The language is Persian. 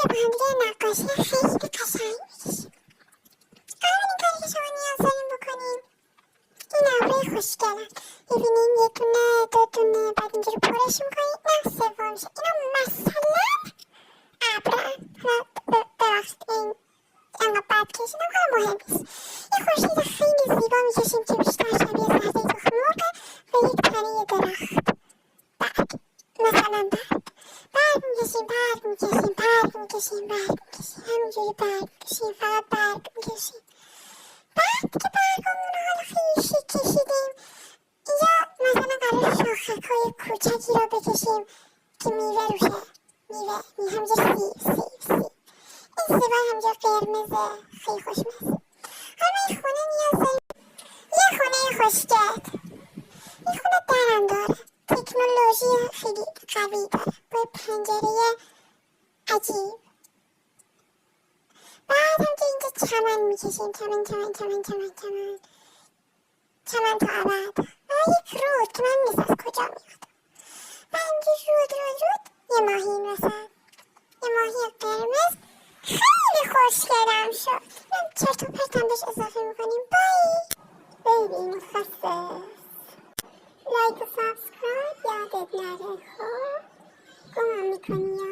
میشه با هم دیگه نقاشی خیلی قشنگ بکشیم. اولین کاری که شما نیاز داریم بکنیم این ابرای خوشگلن. میبینین یه دونه دو دونه بعد اینجوری پرش میکنید نه سوم میشه. اینا مثلا ابرن. حالا ببخشید این انقدر بد کشیدم حالا مهم نیست. یه خورشید خیلی زیبا میکشیم که بیشتر شبیه سرده تخم مرغه و یک تنه درخت. برگ مثلا برگ میکشیم همینجوری برگ میکشیم فقط برگ میکشیم. بعد که برگامون رو حالا خیلی شیک کشیدیم اینجا مثلا قرار شاخک‌های کوچکی رو بکشیم که میوه روشه. میوه همینجا سیب این سیبای همینجا قرمزه خیلی خوشمزه. حالا این خونه نیاز داریم یه خونه خوشگل. این خونه درم داره، تکنولوژی خیلی قوی داره با پنجره عجیب. بعد هم که اینجا چمن میکشیم چمن تا ابد. یک رود که من نیست از کجا میاد. بعد اینجا رود یه ماهی این وسط، یه ماهی قرمز خیلی خوشگلم شد. من چرت و پرتم بهش اضافه میکنیم. ببین خسته لایک و سابسکرایب یادت نره. خب گمان میکنی یا